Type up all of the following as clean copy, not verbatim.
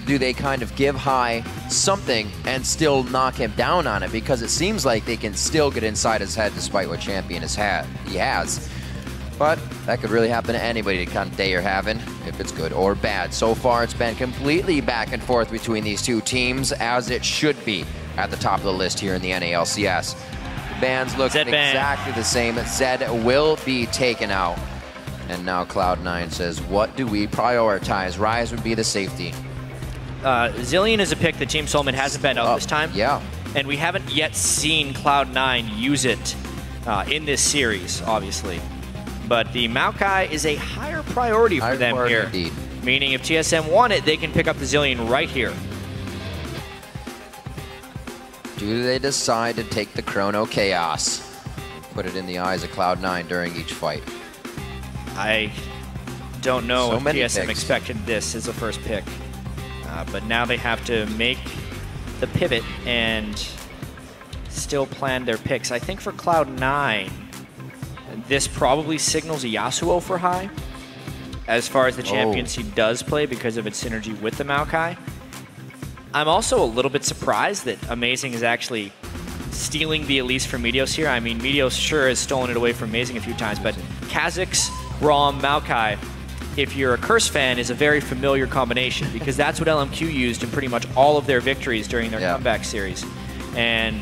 do they kind of give High something and still knock him down on it? Because it seems like they can still get inside his head despite what Champion he has. But that could really happen to anybody, the kind of day you're having, if it's good or bad. So far, it's been completely back and forth between these two teams, as it should be at the top of the list here in the NALCS. The bans look exactly the same. Zed will be taken out. And now Cloud9 says, what do we prioritize? Rise would be the safety. Zilean is a pick that Team SoloMid hasn't been out this time. Yeah. And we haven't yet seen Cloud9 use it in this series, obviously. But the Maokai is a higher priority for them here. Indeed. Meaning if TSM want it, they can pick up the Zilean right here. Do they decide to take the Chrono Chaos? Put it in the eyes of Cloud9 during each fight. I don't know So if many TSM picks. expected this as a first pick. But now they have to make the pivot and still plan their picks. I think for Cloud9, this probably signals a Yasuo for High as far as the champions he does play because of its synergy with the Maokai. I'm also a little bit surprised that Amazing is actually stealing the Elise from Meteos here. I mean, Meteos sure has stolen it away from Amazing a few times, but Kha'Zix, Braum, Maokai, if you're a Curse fan, is a very familiar combination because that's what LMQ used in pretty much all of their victories during their comeback series. And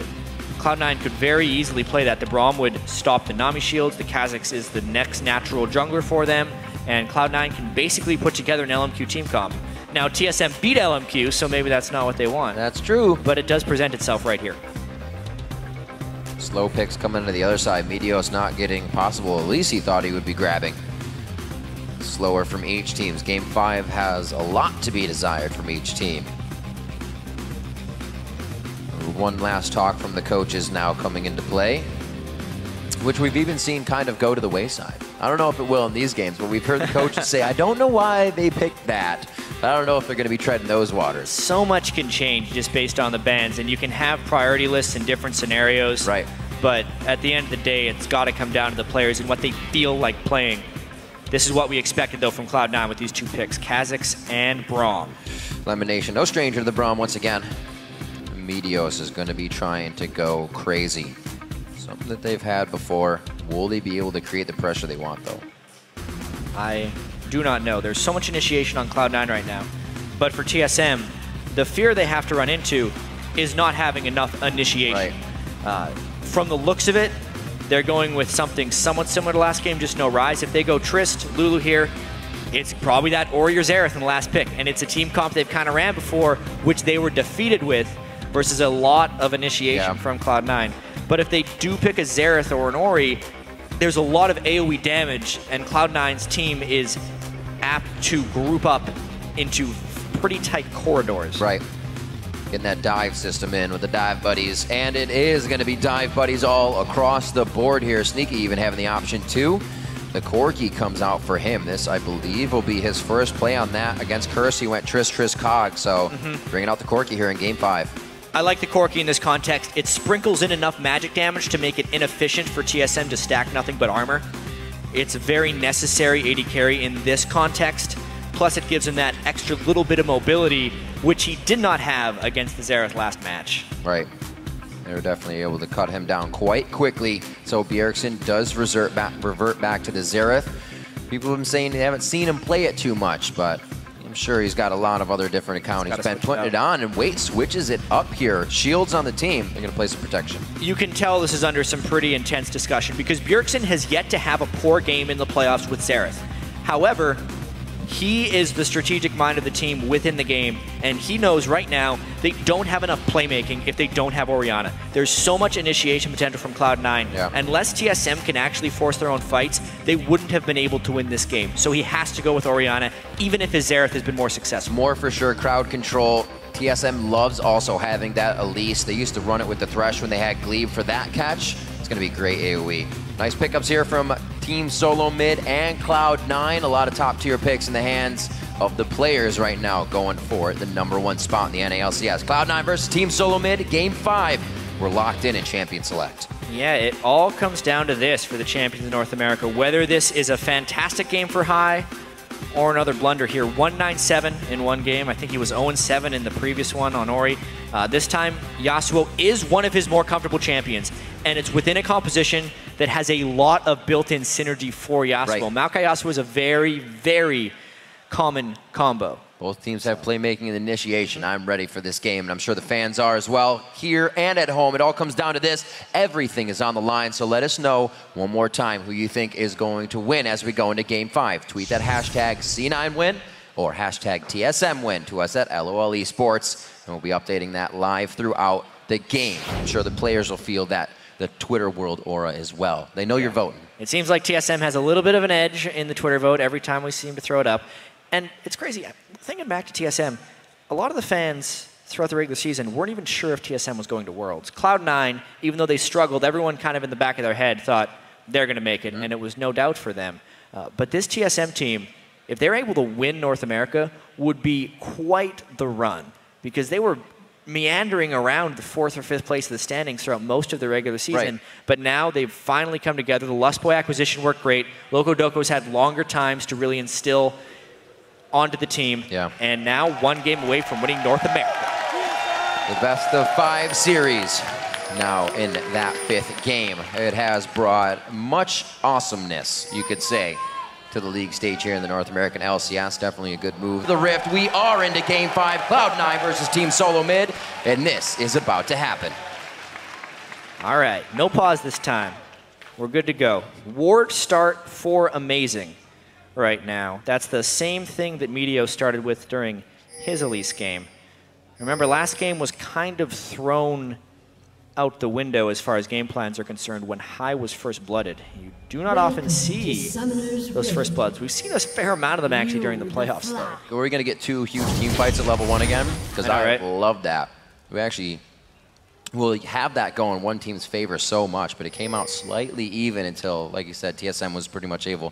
Cloud9 could very easily play that. The Braum would stop the Nami shields, the Kha'Zix is the next natural jungler for them, and Cloud9 can basically put together an LMQ team comp. Now, TSM beat LMQ, so maybe that's not what they want. That's true. But it does present itself right here. Slow picks coming to the other side. Meteos not getting possible. At least he thought he would be grabbing. Slower from each team. Game 5 has a lot to be desired from each team. One last talk from the coaches now coming into play, which we've even seen kind of go to the wayside. I don't know if it will in these games, but we've heard the coaches say, I don't know why they picked that. I don't know if they're going to be treading those waters. So much can change just based on the bans, and you can have priority lists in different scenarios. Right. But at the end of the day, it's got to come down to the players and what they feel like playing. This is what we expected, though, from Cloud9 with these two picks, Kha'Zix and Braum. Elimination, no stranger to the Braum once again. Meteos is going to be trying to go crazy. Something that they've had before. Will they be able to create the pressure they want, though? I do not know. There's so much initiation on Cloud9 right now. But for TSM, the fear they have to run into is not having enough initiation. Right. From the looks of it, they're going with something somewhat similar to last game, just no Rise. If they go Trist, Lulu here, it's probably that Ori or Xerath in the last pick. And it's a team comp they've kind of ran before, which they were defeated with, versus a lot of initiation from Cloud9. But if they do pick a Xerath or an Ori, there's a lot of AoE damage, and Cloud9's team is apt to group up into pretty tight corridors. Right. Getting that dive system in with the dive buddies, and it is going to be dive buddies all across the board here. Sneaky even having the option too. The Corki comes out for him. This, I believe, will be his first play on that. Against Curse, he went Trist, Cog, so bringing out the Corki here in Game 5. I like the Corki in this context. It sprinkles in enough magic damage to make it inefficient for TSM to stack nothing but armor. It's a very necessary AD carry in this context. Plus, it gives him that extra little bit of mobility, which he did not have against the Xerath last match. Right. They were definitely able to cut him down quite quickly. So Bjergsen does revert back to the Xerath. People have been saying they haven't seen him play it too much, but I'm sure he's got a lot of other different accounts. He's been putting it on, and Wait switches it up here. Shields on the team. They're going to play some protection. You can tell this is under some pretty intense discussion because Bjergsen has yet to have a poor game in the playoffs with Xerath. However, he is the strategic mind of the team within the game, and he knows right now they don't have enough playmaking if they don't have Orianna. There's so much initiation potential from Cloud9. Unless TSM can actually force their own fights, they wouldn't have been able to win this game. So he has to go with Orianna, even if his Xerath has been more successful. More for sure. Crowd control. TSM loves also having that Elise. They used to run it with the Thresh when they had Glebe for that catch. It's going to be great AoE. Nice pickups here from Team SoloMid and Cloud9. A lot of top-tier picks in the hands of the players right now going for the #1 spot in the NALCS. Cloud9 versus Team SoloMid, Game 5. We're locked in Champion Select. Yeah, it all comes down to this for the champions of North America. Whether this is a fantastic game for High or another blunder here. 197 in one game. I think he was 0-7 in the previous one on Ori. This time, Yasuo is one of his more comfortable champions, and it's within a composition that has a lot of built-in synergy for Yasuo. Right. Maokai Yasuo is a very, very common combo. Both teams have playmaking and initiation. I'm ready for this game, and I'm sure the fans are as well, here and at home. It all comes down to this. Everything is on the line, so let us know one more time who you think is going to win as we go into Game 5. Tweet that hashtag C9win or hashtag TSMwin to us at LOL eSports, and we'll be updating that live throughout the game. I'm sure the players will feel that, the Twitter world aura as well. They know you're voting. It seems like TSM has a little bit of an edge in the Twitter vote every time we seem to throw it up. And it's crazy. Thinking back to TSM, a lot of the fans throughout the regular season weren't even sure if TSM was going to Worlds. Cloud9, even though they struggled, everyone kind of in the back of their head thought they're going to make it, and it was no doubt for them. But this TSM team, if they're able to win North America, would be quite the run, because they were meandering around the 4th or 5th place of the standings throughout most of the regular season. Right. But now they've finally come together. The Lustboy acquisition worked great. Loco Doco's had longer times to really instill onto the team, and now one game away from winning North America. The best of 5 series now in that 5th game. It has brought much awesomeness, you could say, to the league stage here in the North American LCS. Definitely a good move. The Rift, we are into Game 5, Cloud9 versus Team SoloMid, and this is about to happen. All right, no pause this time. We're good to go. Ward start for Amazing right now. That's the same thing that Medio started with during his Elise game. Remember, last game was kind of thrown out the window as far as game plans are concerned when High was first blooded. You do not often see those first bloods. We've seen a fair amount of them actually during the playoffs, though. Are we going to get 2 huge team fights at level 1 again? Because I love that. We actually will have that go in one team's favor so much, but it came out slightly even until, like you said, TSM was pretty much able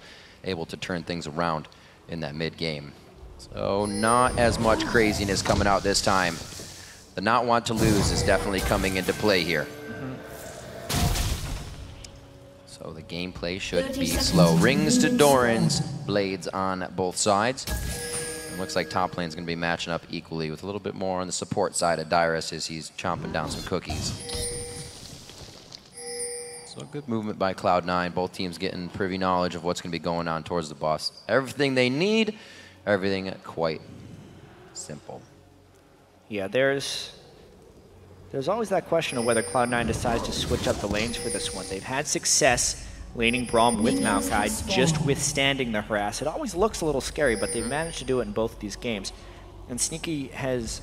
to turn things around in that mid game. So not as much craziness coming out this time. The not want to lose is definitely coming into play here. So the gameplay should be slow. Rings to Doran's, blades on both sides. It looks like top lane's going to be matching up equally with a little bit more on the support side of Dyrus as he's chomping down some cookies. So good movement by Cloud9. Both teams getting privy knowledge of what's going to be going on towards the boss. Everything they need, everything quite simple. Yeah, there's always that question of whether Cloud9 decides to switch up the lanes for this one. They've had success laning Braum with Maokai, just withstanding the harass. It always looks a little scary, but they've managed to do it in both of these games. And Sneaky has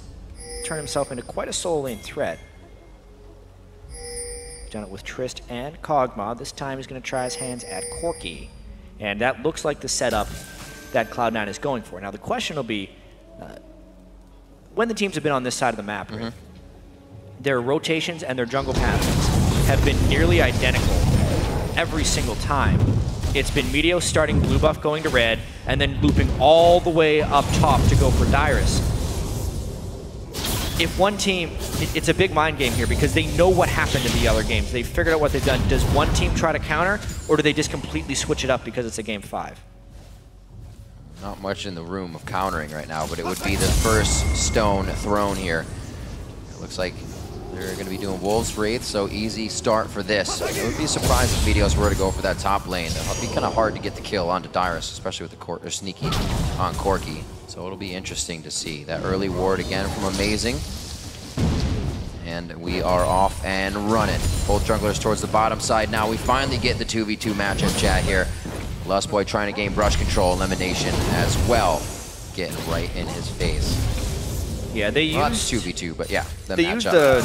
turned himself into quite a solo lane threat. Done it with Trist and Kog'Maw. This time he's going to try his hands at Corki. And that looks like the setup that Cloud9 is going for. Now the question will be, when the teams have been on this side of the map, their rotations and their jungle patterns have been nearly identical every single time. It's been Medio starting blue buff going to red, and then looping all the way up top to go for Dyrus. If one team, it's a big mind game here because they know what happened in the other games. They've figured out what they've done. Does one team try to counter, or do they just completely switch it up because it's a game 5? Not much in the room of countering right now, but it would be the first stone thrown here. It looks like they're going to be doing Wolves Wraith, so easy start for this. It would be surprised if Meteos were to go for that top lane. It'll be kind of hard to get the kill onto Dyrus, especially with the Sneaky on Corki. So it'll be interesting to see. That early ward again from Amazing. And we are off and running. Both junglers towards the bottom side now. We finally get the 2v2 matchup chat here. Lustboy trying to gain brush control, elimination as well. Getting right in his face. Yeah, they used... Well, that's 2v2, but yeah, they used the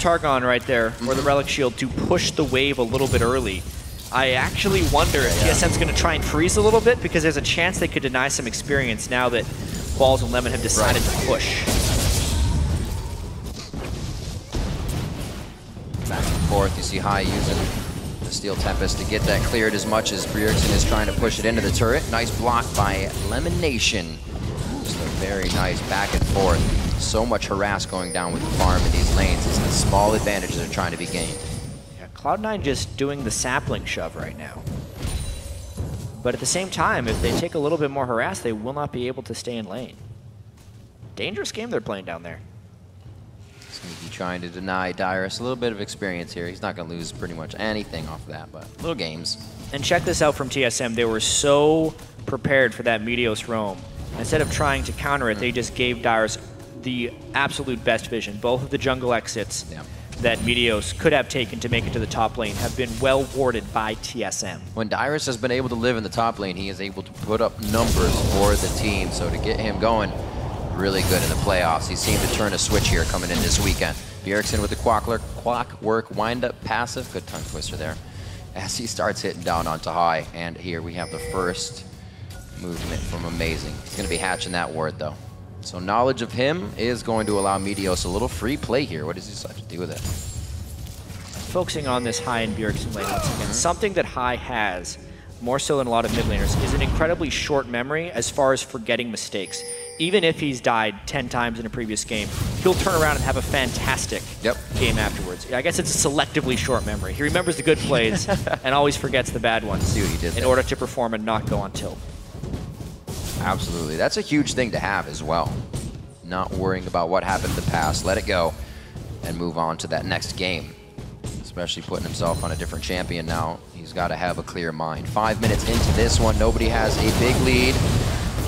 Targon right there, or the Relic Shield, to push the wave a little bit early. I actually wonder if TSM's going to try and freeze a little bit, because there's a chance they could deny some experience now that Balls and Lemon have decided to push. Back and forth, you see High using the Steel Tempest to get that cleared as much as Brierson is trying to push it into the turret. Nice block by Lemonation. Just a very nice back and forth. So much harass going down with the farm in these lanes. It's the small advantages that are trying to be gained. Yeah, Cloud9 just doing the sapling shove right now. But at the same time, if they take a little bit more harass, they will not be able to stay in lane. Dangerous game they're playing down there. Sneaky trying to deny Dyrus a little bit of experience here. He's not going to lose pretty much anything off of that, but little games. And check this out from TSM. They were so prepared for that Meteos roam. Instead of trying to counter it, they just gave Dyrus the absolute best vision. Both of the jungle exits that Meteos could have taken to make it to the top lane have been well warded by TSM. When Dyrus has been able to live in the top lane, he is able to put up numbers for the team. So to get him going, really good in the playoffs. He seemed to turn a switch here coming in this weekend. Bjergsen with the clockwork wind-up passive. Good tongue twister there. As he starts hitting down onto high. And here we have the first movement from Amazing. He's going to be hatching that ward, though. So knowledge of him is going to allow Meteos a little free play here. What does he decide to do with it? Focusing on this High and Bjergsen lane once again. Something that High has, more so than a lot of mid laners, is an incredibly short memory as far as forgetting mistakes. Even if he's died 10 times in a previous game, he'll turn around and have a fantastic game afterwards. I guess it's a selectively short memory. He remembers the good plays and always forgets the bad ones in order to perform and not go on tilt. Absolutely. That's a huge thing to have as well. Not worrying about what happened in the past. Let it go and move on to that next game. Especially putting himself on a different champion now. He's got to have a clear mind. 5 minutes into this one, nobody has a big lead.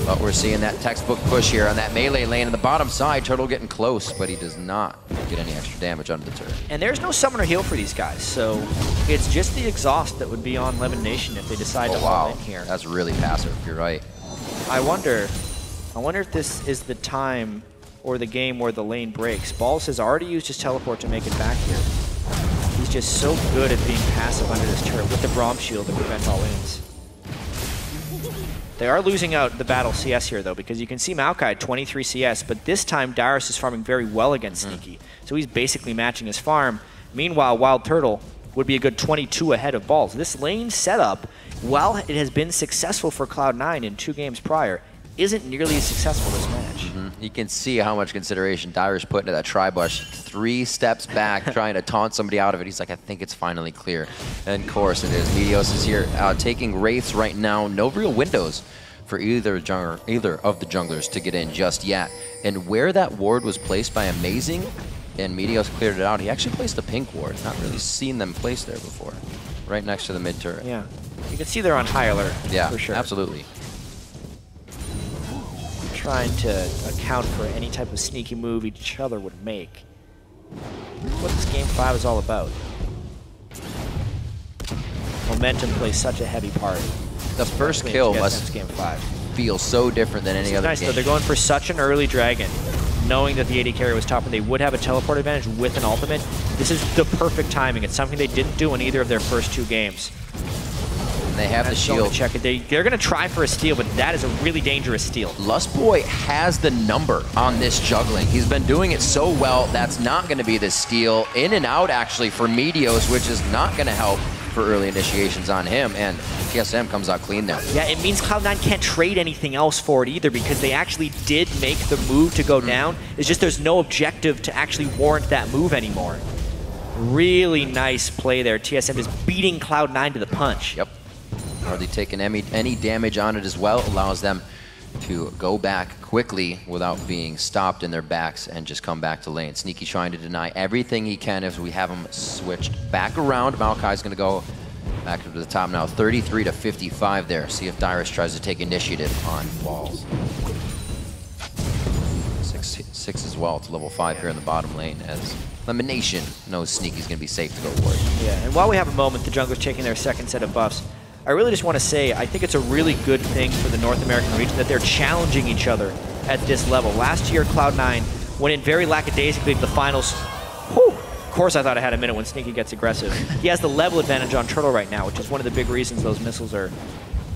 But we're seeing that textbook push here on that melee lane on the bottom side. Turtle getting close, but he does not get any extra damage under the turret. And there's no summoner heal for these guys, so it's just the exhaust that would be on Lemon Nation if they decide to all in here. That's really passive, you're right. I wonder if this is the time or the game where the lane breaks. Balls has already used his teleport to make it back here. He's just so good at being passive under this turret with the Braum shield to prevent all ins. They are losing out the battle CS here, though, because you can see Maokai at 23 CS, but this time Dyrus is farming very well against Sneaky, so he's basically matching his farm. Meanwhile, Wild Turtle would be a good 22 ahead of Balls. This lane setup, while it has been successful for Cloud9 in 2 games prior, isn't nearly as successful this match. You can see how much consideration Dyrus put into that tri-bush. 3 steps back, trying to taunt somebody out of it. He's like, I think it's finally clear. And of course it is. Meteos is here taking Wraiths right now. No real windows for either of the junglers to get in just yet. And where that ward was placed by Amazing, and Meteos cleared it out, he actually placed a pink ward. Not really seen them placed there before. Right next to the mid turret. Yeah. You can see they're on high alert. Yeah, for sure. Absolutely. Trying to account for any type of sneaky move each other would make. What this game 5 is all about. Momentum plays such a heavy part. The first kill must game 5. feel so different than any other nice, game. Though. They're going for such an early dragon, knowing that the AD carry was top and they would have a teleport advantage with an ultimate. This is the perfect timing. It's something they didn't do in either of their first 2 games. And they have the shield. Check it. They're going to try for a steal, but that is a really dangerous steal. Lustboy has the number on this juggling. He's been doing it so well. That's not going to be the steal. In and out, actually, for Meteos, which is not going to help for early initiations on him. And TSM comes out clean there. Yeah, it means Cloud9 can't trade anything else for it either because they actually did make the move to go down. It's just there's no objective to actually warrant that move anymore. Really nice play there. TSM is beating Cloud9 to the punch. Yep. Hardly taking any damage on it as well. Allows them to go back quickly without being stopped in their backs and just come back to lane. Sneaky trying to deny everything he can as we have him switched back around. Maokai's going to go back up to the top now. 33 to 55 there. See if Dyrus tries to take initiative on Balls. 6 as well to level 5 here in the bottom lane as Elimination knows Sneaky's going to be safe to go for it. Yeah, and while we have a moment, the jungler's taking their second set of buffs. I really just want to say, I think it's a really good thing for the North American region that they're challenging each other at this level. Last year, Cloud9 went in very lackadaisically to the finals. Whew. Of course I thought I had a minute when Sneaky gets aggressive. He has the level advantage on Turtle right now, which is one of the big reasons those missiles are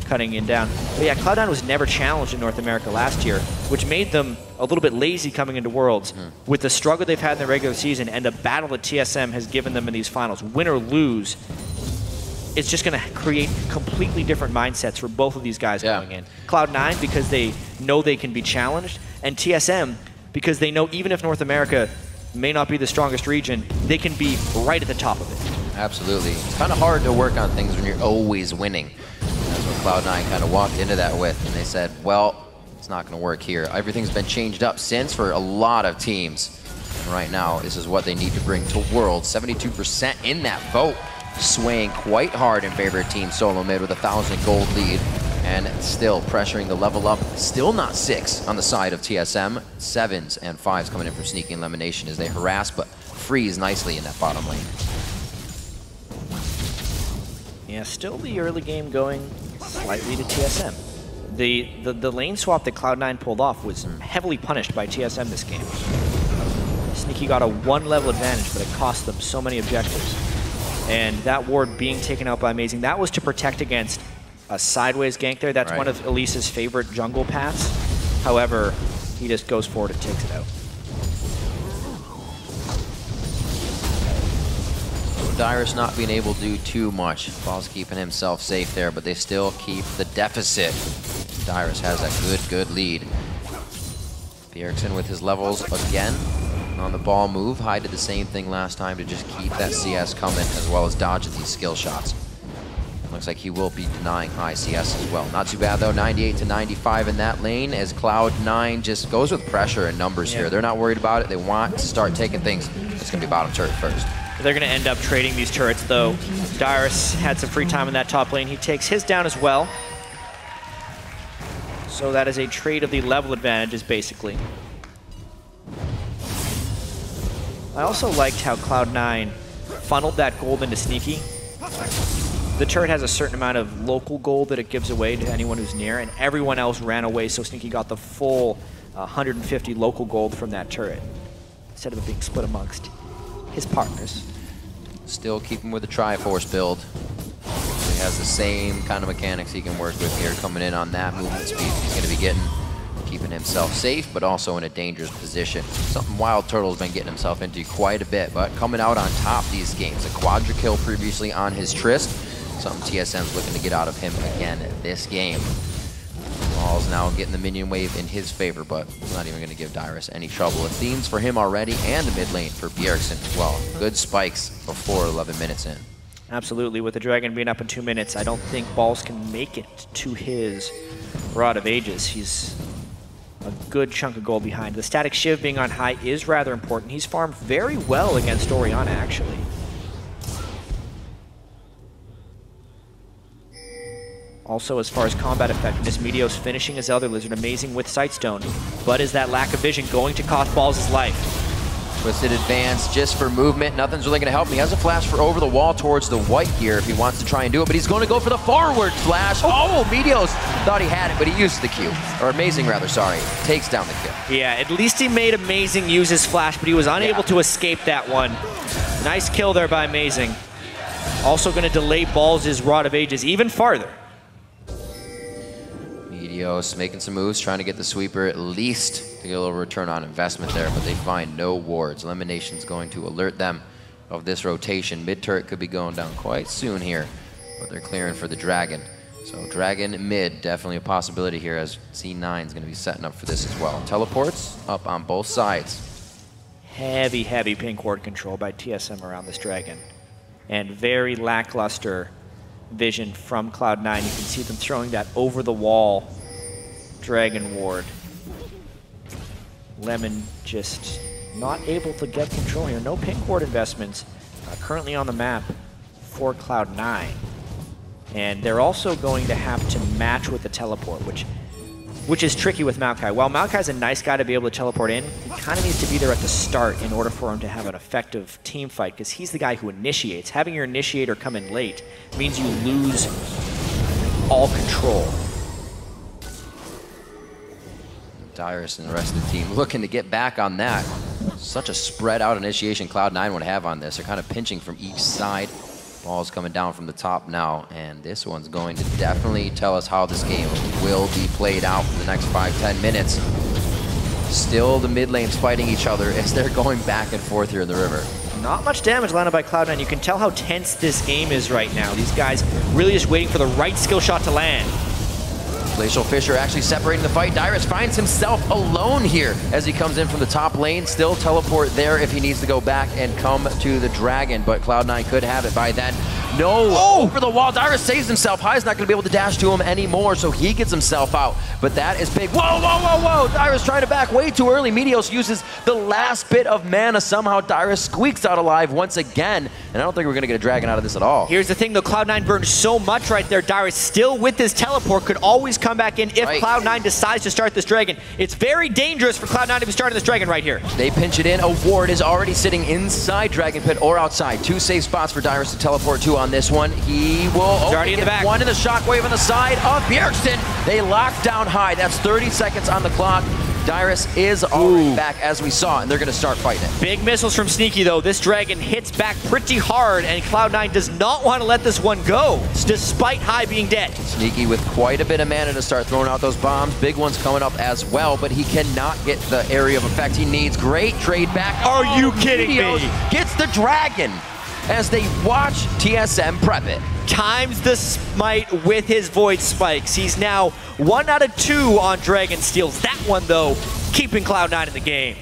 cutting in down. But yeah, Cloud9 was never challenged in North America last year, which made them a little bit lazy coming into Worlds. With the struggle they've had in the regular season and the battle that TSM has given them in these finals, win or lose, it's just going to create completely different mindsets for both of these guys going in. Cloud9 because they know they can be challenged, and TSM because they know even if North America may not be the strongest region, they can be right at the top of it. Absolutely. It's kind of hard to work on things when you're always winning. That's Cloud9 kind of walked into that with, and they said, well, it's not going to work here. Everything's been changed up since for a lot of teams. And right now, this is what they need to bring to Worlds. 72% in that vote, swaying quite hard in favor of Team SoloMid with a 1,000 gold lead. And still pressuring the level up. Still not 6 on the side of TSM. 7s and 5s coming in from Sneaky Elimination as they harass, but freeze nicely in that bottom lane. Yeah, still the early game going slightly to TSM. The lane swap that Cloud9 pulled off was heavily punished by TSM this game. Sneaky got a 1-level advantage, but it cost them so many objectives. And that ward being taken out by Amazing, that was to protect against a sideways gank there. That's one of Elise's favorite jungle paths. However, he just goes forward and takes it out. Dyrus not being able to do too much. Ball's keeping himself safe there, but they still keep the deficit. Dyrus has that good lead. Bjergsen with his levels again on the ball move. Hyde did the same thing last time to just keep that CS coming as well as dodging these skill shots. Looks like he will be denying high CS as well. Not too bad though, 98 to 95 in that lane as Cloud9 just goes with pressure and numbers here. They're not worried about it. They want to start taking things. It's going to be bottom turret first. They're going to end up trading these turrets though. Dyrus had some free time in that top lane. He takes his down as well. So that is a trade of the level advantages basically. I also liked how Cloud9 funneled that gold into Sneaky. The turret has a certain amount of local gold that it gives away to anyone who's near, and everyone else ran away, so Sneaky got the full 150 local gold from that turret, instead of it being split amongst his partners. Still keeping with the Triforce build. He has the same kind of mechanics he can work with here, coming in on that movement speed he's going to be getting. Keeping himself safe, but also in a dangerous position. Something Wild Turtle's been getting himself into quite a bit, but coming out on top these games. A quadra kill previously on his Trist. Something TSM's looking to get out of him again this game. Ball's now getting the minion wave in his favor, but he's not even going to give Dyrus any trouble. It themes for him already, and the mid lane for Bjergsen as well. Good spikes before 11 minutes in. Absolutely. With the Dragon being up in 2 minutes, I don't think Balls can make it to his Rod of Ages. He's a good chunk of gold behind. The static Shiv being on high is rather important. He's farmed very well against Orianna, actually. Also, as far as combat effectiveness, Meteos finishing his Elder Lizard, amazing with Sightstone. But is that lack of vision going to cost Balls his life? Twisted advance just for movement. Nothing's really going to help him. He has a flash for over the wall towards the white gear if he wants to try and do it, but he's going to go for the forward flash. Oh, Meteos thought he had it, but he used the Q. Or Amazing, rather, sorry. Takes down the kill. Yeah, at least he made Amazing use his flash, but he was unable to escape that one. Nice kill there by Amazing. Also going to delay Balls' Rod of Ages even farther. Meteos making some moves, trying to get the sweeper at least to get a little return on investment there, but they find no wards. Elimination's going to alert them of this rotation. Mid turret could be going down quite soon here, but they're clearing for the Dragon. So Dragon mid, definitely a possibility here as C9 is going to be setting up for this as well. Teleports up on both sides. Heavy pink ward control by TSM around this Dragon. And very lackluster vision from Cloud9. You can see them throwing that over the wall Dragon ward. Lemon just not able to get control here. No pink ward investments currently on the map for Cloud9. And they're also going to have to match with the teleport, which is tricky with Maokai. While Maokai's a nice guy to be able to teleport in, he kind of needs to be there at the start in order for him to have an effective team fight, because he's the guy who initiates. Having your initiator come in late means you lose all control. Dyrus and the rest of the team looking to get back on that. Such a spread out initiation Cloud9 would have on this. They're kind of pinching from each side. Ball's coming down from the top now, and this one's going to definitely tell us how this game will be played out for the next 5-10 minutes. Still the mid lanes fighting each other as they're going back and forth here in the river. Not much damage landed by Cloud9. You can tell how tense this game is right now. These guys really just waiting for the right skill shot to land. Glacial Fisher actually separating the fight. Dyrus finds himself alone here as he comes in from the top lane. Still teleport there if he needs to go back and come to the Dragon, but Cloud9 could have it by then. No, over the wall. Dyrus saves himself. High's not going to be able to dash to him anymore, so he gets himself out. But that is big. Whoa, whoa, whoa, whoa. Dyrus trying to back way too early. Meteos uses the last bit of mana. Somehow Dyrus squeaks out alive once again, and I don't think we're going to get a dragon out of this at all. Here's the thing, though. Cloud9 burned so much right there. Dyrus still with his teleport could always come back in if Cloud9 decides to start this dragon. It's very dangerous for Cloud9 to be starting this dragon right here. They pinch it in. A ward is already sitting inside Dragon Pit or outside. Two safe spots for Dyrus to teleport to on this one. He will already in the back. One in the shockwave on the side of Bjergsen. They lock down High. That's 30 seconds on the clock. Dyrus is already back, as we saw, and they're going to start fighting it. Big missiles from Sneaky, though. This dragon hits back pretty hard, and Cloud9 does not want to let this one go, despite High being dead. Sneaky with quite a bit of mana to start throwing out those bombs. Big ones coming up as well, but he cannot get the area of effect he needs. Great trade back. Are you kidding Meteos me? Gets the dragon as they watch TSM prep it. Times the smite with his void spikes. He's now 1 out of 2 on dragon steals. That one, though, keeping Cloud9 in the game.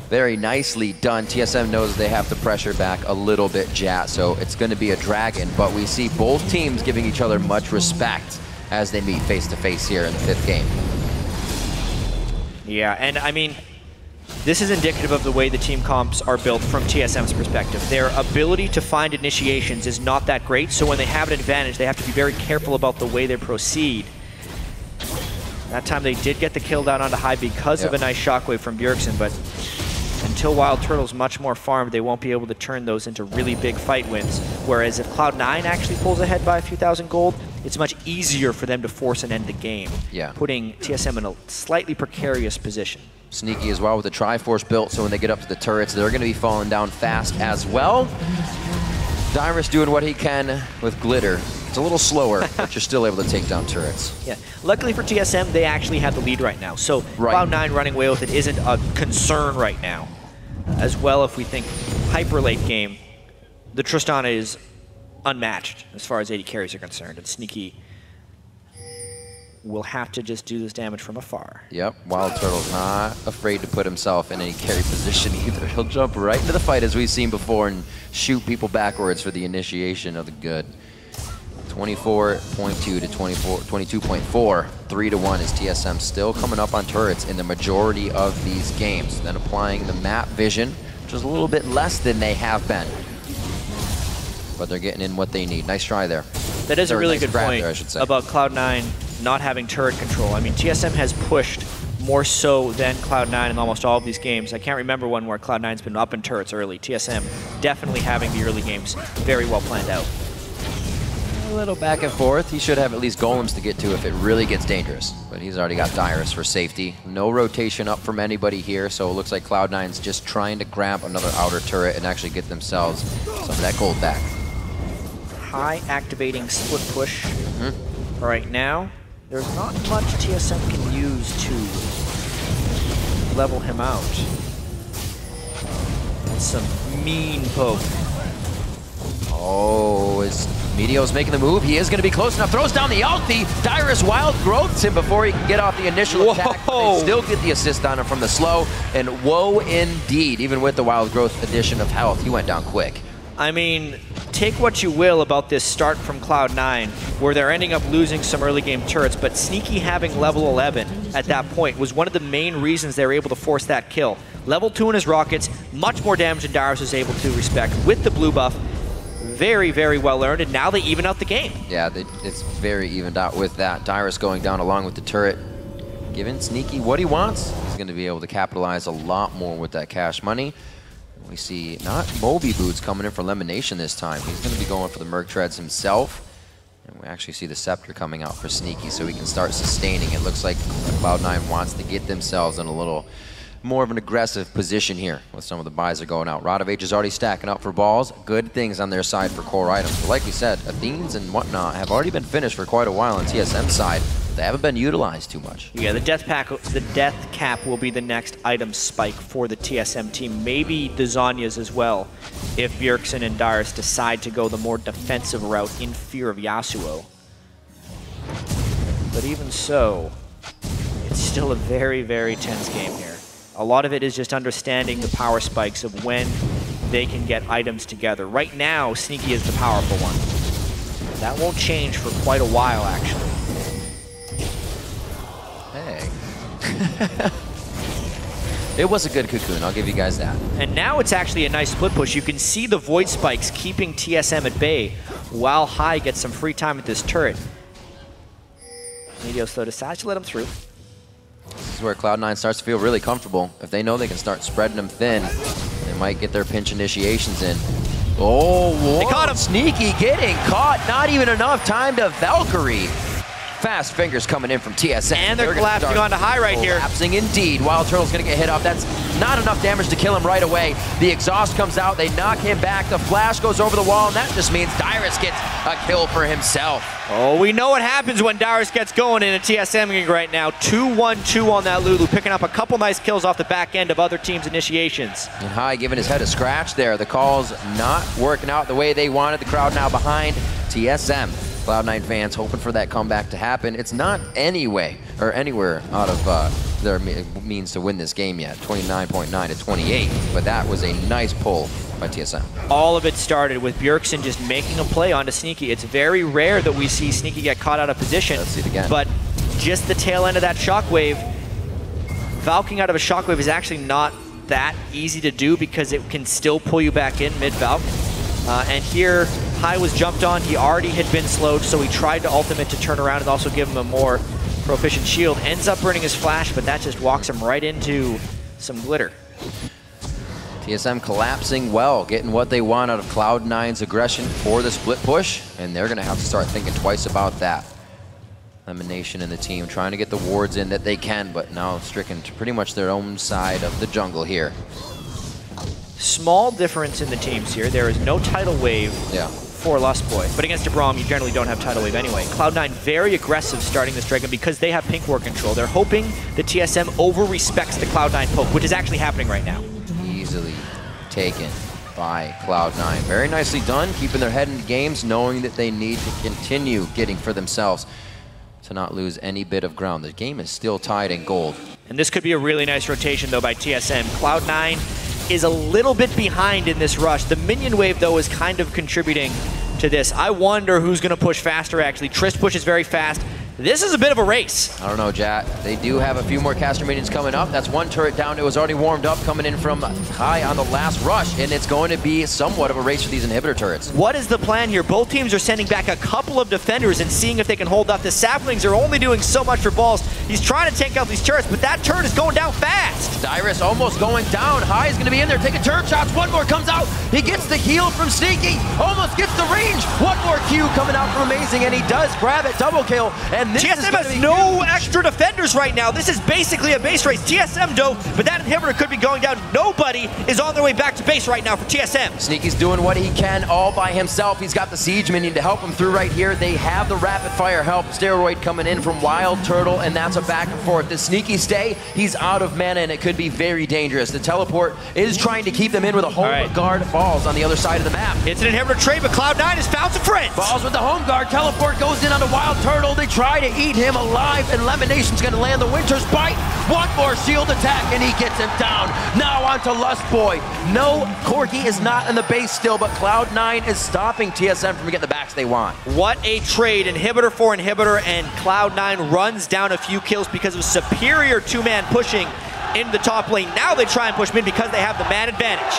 Very nicely done. TSM knows they have to pressure back a little bit, Jat, so it's going to be a dragon, but we see both teams giving each other much respect as they meet face-to-face here in the 5th game. Yeah, and I mean, this is indicative of the way the team comps are built from TSM's perspective. Their ability to find initiations is not that great, so when they have an advantage, they have to be very careful about the way they proceed. That time they did get the kill down onto High because of a nice shockwave from Bjergsen, but until Wild Turtle's much more farmed, they won't be able to turn those into really big fight wins. Whereas if Cloud9 actually pulls ahead by a few thousand gold, it's much easier for them to force and end the game, putting TSM in a slightly precarious position. Sneaky as well with the Triforce built, so when they get up to the turrets, they're going to be falling down fast as well. Dyrus doing what he can with glitter. It's a little slower, but you're still able to take down turrets. Yeah, luckily for TSM, they actually have the lead right now, so Cloud9 running away with it isn't a concern right now. As well, if we think hyper late game, the Tristana is unmatched as far as AD carries are concerned, and Sneaky will have to just do this damage from afar. Yep, Wild Turtle's not afraid to put himself in any carry position either. He'll jump right into the fight as we've seen before and shoot people backwards for the initiation of the good. 24.2 to 22.4, 3-1 is TSM still coming up on turrets in the majority of these games. Then applying the map vision, which is a little bit less than they have been. But they're getting in what they need. Nice try there. That is a really good point about Cloud9 not having turret control. I mean, TSM has pushed more so than Cloud9 in almost all of these games. I can't remember one where Cloud9's been up in turrets early. TSM definitely having the early games very well planned out. A little back and forth. He should have at least golems to get to if it really gets dangerous. But he's already got Dyrus for safety. No rotation up from anybody here, so it looks like Cloud9's just trying to grab another outer turret and actually get themselves some of that gold back. High activating split push right now. There's not much TSM can use to level him out. That's some mean poke. Oh, is Meteos making the move? He is going to be close enough. Throws down the ulti. Dyrus wild growths him before he can get off the initial attack. They still get the assist on him from the slow. And whoa indeed, even with the wild growth addition of health, he went down quick. I mean, take what you will about this start from Cloud9, where they're ending up losing some early game turrets, but Sneaky having level 11 at that point was one of the main reasons they were able to force that kill. Level 2 in his rockets, much more damage than Dyrus was able to respect with the blue buff. Very, very well earned, and now they even out the game. Yeah, it's very evened out with that. Dyrus going down along with the turret, giving Sneaky what he wants. He's going to be able to capitalize a lot more with that cash money. We see not Moby Boots coming in for elimination this time. He's going to be going for the Merc Treads himself. And we actually see the Scepter coming out for Sneaky so he can start sustaining. It looks like Cloud9 wants to get themselves in a little more of an aggressive position here with some of the buys are going out. Rod of Age is already stacking up for balls. Good things on their side for core items. But like we said, Athenes and whatnot have already been finished for quite a while on TSM side. They haven't been utilized too much. Yeah, the death cap will be the next item spike for the TSM team. Maybe the Zhonya's as well, if Bjergsen and Dyrus decide to go the more defensive route in fear of Yasuo. But even so, it's still a very, very tense game here. A lot of it is just understanding the power spikes of when they can get items together. Right now, Sneaky is the powerful one. That won't change for quite a while, actually. Hey. It was a good cocoon, I'll give you guys that. And now it's actually a nice split push. You can see the Void Spikes keeping TSM at bay while High gets some free time at this turret. Meteos, though, decides to let him through. This is where Cloud9 starts to feel really comfortable. If they know they can start spreading them thin, they might get their pinch initiations in. Oh, whoa. They caught him. Sneaky getting caught. Not even enough time to Valkyrie. Fast fingers coming in from TSM. And they're collapsing onto High right here. Collapsing indeed. Wild Turtle's gonna get hit off. That's not enough damage to kill him right away. The exhaust comes out. They knock him back. The flash goes over the wall, and that just means Dyrus gets a kill for himself. Oh, we know what happens when Dyrus gets going in a TSM game right now. 2-1-2 on that Lulu, picking up a couple nice kills off the back end of other teams' initiations. And High giving his head a scratch there. The call's not working out the way they wanted. The crowd now behind TSM. Cloud9 fans hoping for that comeback to happen. It's not anywhere out of their means to win this game yet. 29.9 to 28, but that was a nice pull by TSM. All of it started with Bjergsen just making a play onto Sneaky. It's very rare that we see Sneaky get caught out of position. Let's see it again. But just the tail end of that shockwave, Valking out of a shockwave is actually not that easy to do because it can still pull you back in mid-Valk. And here, High was jumped on. He already had been slowed, so he tried to ultimate to turn around and also give him a more proficient shield. Ends up burning his flash, but that just walks him right into some glitter. TSM collapsing well, getting what they want out of Cloud9's aggression for the split push, and they're going to have to start thinking twice about that. Elimination in the team, trying to get the wards in that they can, but now stricken to pretty much their own side of the jungle here. Small difference in the teams here. There is no tidal wave for Lustboy, but against Braum, you generally don't have tidal wave anyway. Cloud9 very aggressive starting this Dragon because they have pink war control. They're hoping the TSM over-respects the Cloud9 poke, which is actually happening right now. Easily taken by Cloud9. Very nicely done, keeping their head in the games, knowing that they need to continue getting for themselves to not lose any bit of ground. The game is still tied in gold. And this could be a really nice rotation, though, by TSM. Cloud9 is a little bit behind in this rush. The minion wave, though, is kind of contributing to this. I wonder who's going to push faster, actually. Trist pushes very fast. This is a bit of a race. I don't know, Jat. They do have a few more caster minions coming up. That's one turret down. It was already warmed up coming in from High on the last rush, and it's going to be somewhat of a race for these inhibitor turrets. What is the plan here? Both teams are sending back a couple of defenders and seeing if they can hold up. The Saplings are only doing so much for balls. He's trying to take out these turrets, but that turret is going down fast. Dyrus almost going down. High is going to be in there taking turret shots. One more comes out. He gets the heal from Sneaky. Almost gets the range. One more Q coming out from Amazing, and he does grab it. Double kill. And this TSM has no extra defenders right now. This is basically a base race. TSM though, but that inhibitor could be going down. Nobody is on their way back to base right now for TSM. Sneaky's doing what he can all by himself. He's got the siege minion to help him through right here. They have the rapid fire help. Steroid coming in from Wild Turtle, and that's a back and forth. Does Sneaky stay? He's out of mana, and it could be very dangerous. The teleport is trying to keep them in with a home guard falls on the other side of the map. It's an inhibitor trade, but Cloud9 has found some friends. Falls with the home guard. Teleport goes in on the Wild Turtle. They try to eat him alive, and Elimination's going to land the Winter's Bite. One more shield attack, and he gets him down. Now onto Lustboy. No, Corki is not in the base still, but Cloud9 is stopping TSM from getting the backs they want. What a trade. Inhibitor for inhibitor, and Cloud9 runs down a few kills because of superior two-man pushing into the top lane. Now they try and push mid because they have the man advantage.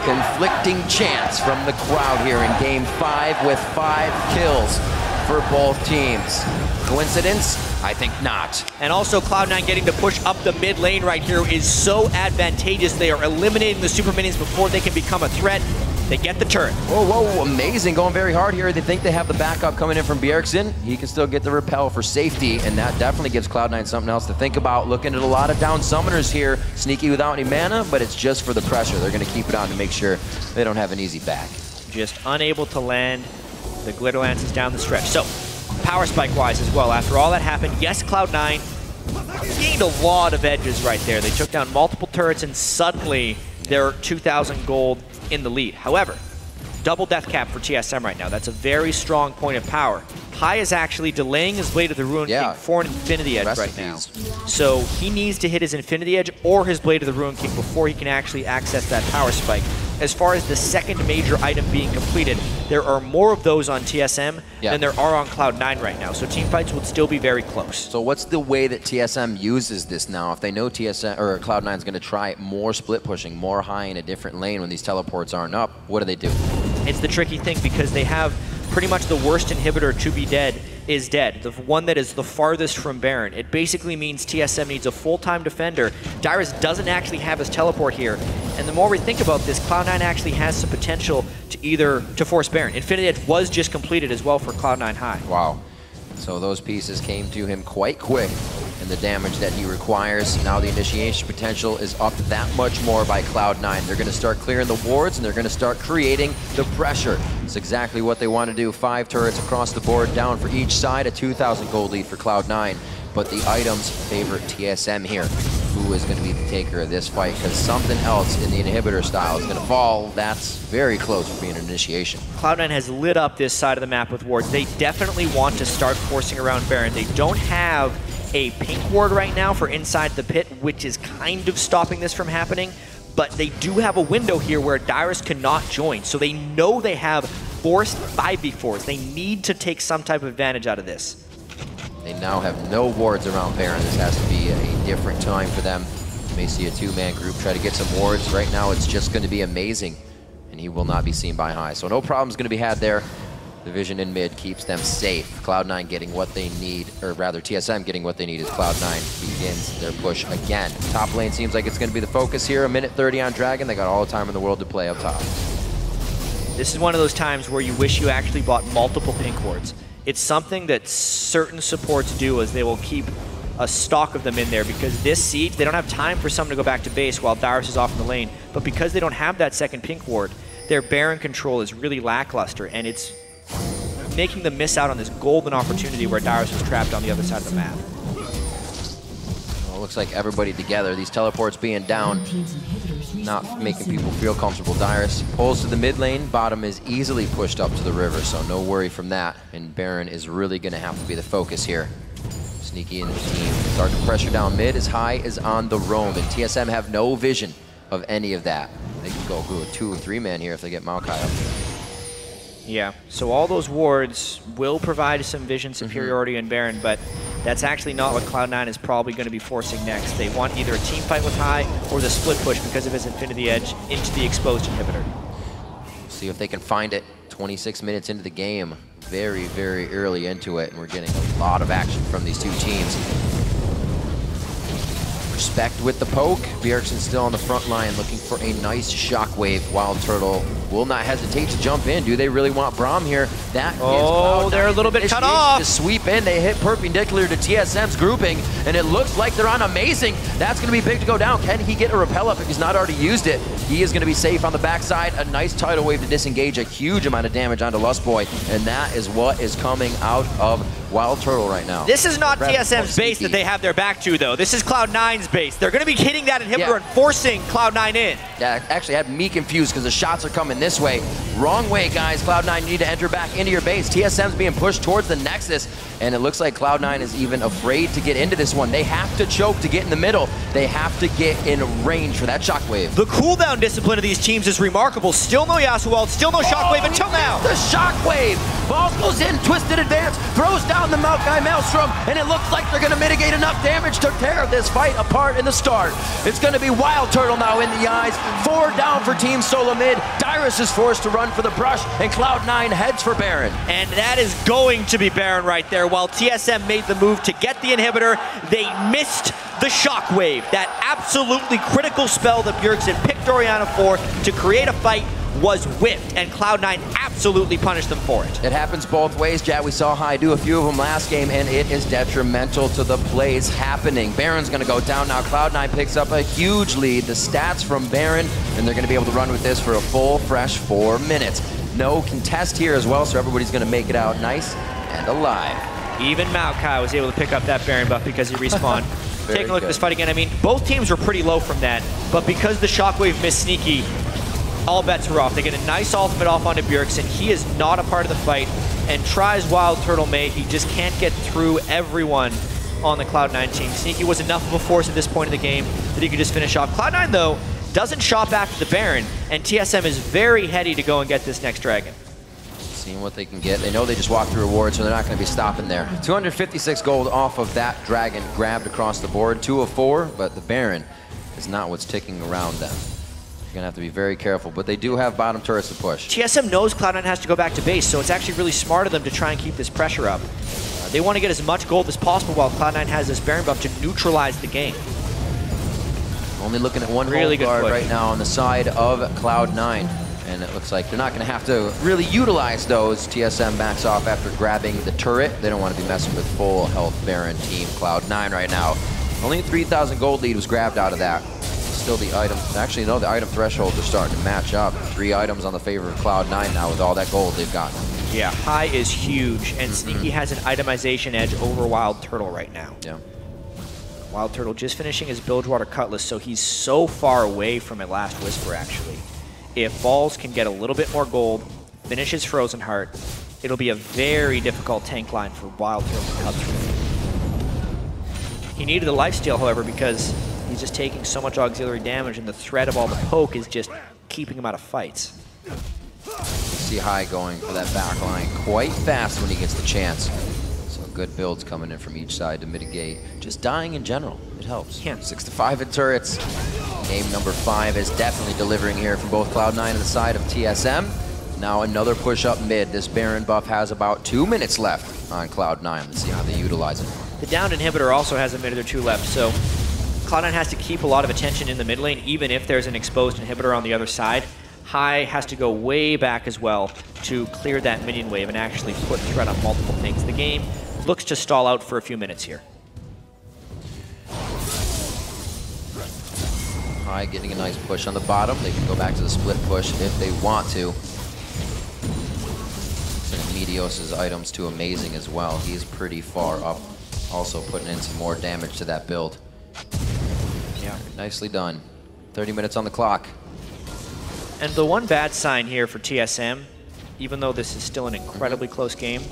Conflicting chants from the crowd here in Game 5 with 5 kills for both teams. Coincidence? I think not. And also Cloud9 getting to push up the mid lane right here is so advantageous. They are eliminating the super minions before they can become a threat. They get the turret. Whoa, whoa, amazing. Going very hard here. They think they have the backup coming in from Bjergsen. He can still get the repel for safety, and that definitely gives Cloud9 something else to think about. Looking at a lot of down summoners here. Sneaky without any mana, but it's just for the pressure. They're going to keep it on to make sure they don't have an easy back. Just unable to land the Glitter Lances down the stretch. So, power spike wise as well. After all that happened, yes, Cloud9 gained a lot of edges right there. They took down multiple turrets, and suddenly they're 2,000 gold in the lead. However, double death cap for TSM right now. That's a very strong point of power. High is actually delaying his Blade of the Ruin King for an Infinity Edge right now. So he needs to hit his Infinity Edge or his Blade of the Ruin King before he can actually access that power spike. as far as the second major item being completed, there are more of those on TSM than there are on Cloud9 right now. So teamfights would still be very close. So what's the way that TSM uses this now? If they know TSM or Cloud9 is going to try more split pushing, more high in a different lane when these teleports aren't up, what do they do? It's the tricky thing because they have pretty much the worst inhibitor to be dead is dead. The one that is the farthest from Baron. It basically means TSM needs a full-time defender. Dyrus doesn't actually have his teleport here. And the more we think about this, Cloud9 actually has some potential to force Baron. Infinity Edge was just completed as well for Cloud9 High. Wow. So those pieces came to him quite quick, and the damage that he requires. Now the initiation potential is up that much more by Cloud9. They're going to start clearing the wards, and they're going to start creating the pressure. It's exactly what they want to do. 5 turrets across the board, down for each side, a 2,000 gold lead for Cloud9. But the items favor TSM here. Who is going to be the taker of this fight? Because something else in the inhibitor style is going to fall. That's very close for being an initiation. Cloud9 has lit up this side of the map with wards. They definitely want to start forcing around Baron. They don't have a pink ward right now for inside the pit, which is kind of stopping this from happening. But they do have a window here where Dyrus cannot join. So they know they have forced 5v4s. They need to take some type of advantage out of this. They now have no wards around Baron. This has to be a different time for them. You may see a 2-man group try to get some wards. Right now, it's just going to be amazing, and he will not be seen by High. So no problem's going to be had there. The vision in mid keeps them safe. Cloud9 getting what they need, or rather TSM getting what they need as Cloud9 begins their push again. Top lane seems like it's going to be the focus here. A minute 30 on Dragon. They got all the time in the world to play up top. This is one of those times where you wish you actually bought multiple pink wards. It's something that certain supports do, as they will keep a stock of them in there, because this siege, they don't have time for someone to go back to base while Dyrus is off in the lane. But because they don't have that second pink ward, their Baron control is really lackluster, and it's making them miss out on this golden opportunity where Dyrus was trapped on the other side of the map. Well, it looks like everybody together. These teleports being down, not making people feel comfortable. Dyrus pulls to the mid lane. Bottom is easily pushed up to the river, so no worry from that. And Baron is really going to have to be the focus here. Sneaky in the team. Start to pressure down mid. As High is on the roam, and TSM have no vision of any of that. They can go to a 2 or 3 man here if they get Maokai up. Yeah, so all those wards will provide some vision superiority in Baron, but that's actually not what Cloud9 is probably going to be forcing next. They want either a team fight with High or the split push because of his Infinity Edge into the exposed inhibitor. See if they can find it. 26 minutes into the game. Very, very early into it, and we're getting a lot of action from these two teams. Respect with the poke. Bjergsen still on the front line looking for a nice shockwave. Wild Turtle will not hesitate to jump in. Do they really want Braum here? That is Cloud9. They're a little bit cut off. To sweep in, they hit perpendicular to TSM's grouping, and it looks like they're on Amazing. That's going to be big to go down. Can he get a repel up if he's not already used it? He is going to be safe on the backside. A nice tidal wave to disengage a huge amount of damage onto Lustboy, and that is what is coming out of Wild Turtle right now. This is not TSM's base that they have their back to, though. This is Cloud9's base. They're going to be hitting that inhibitor and forcing Cloud9 in. Yeah, actually had me confused because the shots are coming this way. Wrong way, guys. Cloud9 need to enter back into your base. TSM's being pushed towards the Nexus, and it looks like Cloud9 is even afraid to get into this one. They have to choke to get in the middle. They have to get in range for that shockwave. The cooldown discipline of these teams is remarkable. Still no Yasuo ult, still no shockwave until now. The shockwave! Balls goes in, twisted advance, throws down the Maokai Maelstrom, and it looks like they're going to mitigate enough damage to tear this fight apart in the start. It's going to be Wild Turtle now in the eyes. 4 down for Team SoloMid. Dyrus is forced to run for the brush, and Cloud9 heads for Baron. And that is going to be Baron right there. While TSM made the move to get the inhibitor, they missed the shockwave. That absolutely critical spell that Bjergsen picked Orianna for to create a fight was whipped, and Cloud9 absolutely punished them for it. It happens both ways, Jad. We saw High do a few of them last game, and it is detrimental to the plays happening. Baron's going to go down now. Cloud9 picks up a huge lead. The stats from Baron, and they're going to be able to run with this for a full, fresh 4 minutes. No contest here as well, so everybody's going to make it out nice and alive. Even Maokai was able to pick up that Baron buff because he respawned. Take a look at this fight again. I mean, both teams were pretty low from that, but because the shockwave missed Sneaky, all bets are off. They get a nice ultimate off onto Bjergsen. He is not a part of the fight, and tries Wild Turtle May. He just can't get through everyone on the Cloud9 team. Sneaky was enough of a force at this point in the game that he could just finish off. Cloud9, though, doesn't shot back to the Baron, and TSM is very heady to go and get this next Dragon. Seeing what they can get. They know they just walked through rewards, so they're not going to be stopping there. 256 gold off of that Dragon grabbed across the board. 2 of 4, but the Baron is not what's ticking around them. You're going to have to be very careful, but they do have bottom turrets to push. TSM knows Cloud9 has to go back to base, so it's actually really smart of them to try and keep this pressure up. They want to get as much gold as possible while Cloud9 has this Baron buff to neutralize the game. Only looking at one really hold guard push right now on the side of Cloud9. And it looks like they're not going to have to really utilize those. TSM backs off after grabbing the turret. They don't want to be messing with full health Baron team Cloud9 right now. Only a 3,000 gold lead was grabbed out of that. Still the item, actually no, the item thresholds are starting to match up. 3 items on the favor of Cloud9 now with all that gold they've gotten. Yeah, High is huge, and Sneaky has an itemization edge over Wild Turtle right now. Yeah. Wild Turtle just finishing his Bilgewater Cutlass, so he's so far away from a Last Whisper, actually. If Balls can get a little bit more gold, finish his Frozen Heart, it'll be a very difficult tank line for Wild Turtle to cut through. He needed the lifesteal, however, because he's just taking so much auxiliary damage, and the threat of all the poke is just keeping him out of fights. You see High going for that back line quite fast when he gets the chance. So good builds coming in from each side to mitigate. Just dying in general, it helps. Yeah. 6-5 in turrets. Game number 5 is definitely delivering here from both Cloud9 and the side of TSM. Now another push up mid. This Baron buff has about 2 minutes left on Cloud9. Let's see how they utilize it. The downed inhibitor also has a minute or 2 left, so Cloud9 has to keep a lot of attention in the mid lane, even if there's an exposed inhibitor on the other side. High has to go way back as well to clear that minion wave and actually put threat on multiple things. The game looks to stall out for a few minutes here. High getting a nice push on the bottom. They can go back to the split push if they want to. Meteos' items too amazing as well. He's pretty far up. Also putting in some more damage to that build. Yeah. Nicely done. 30 minutes on the clock. And the one bad sign here for TSM, even though this is still an incredibly close game,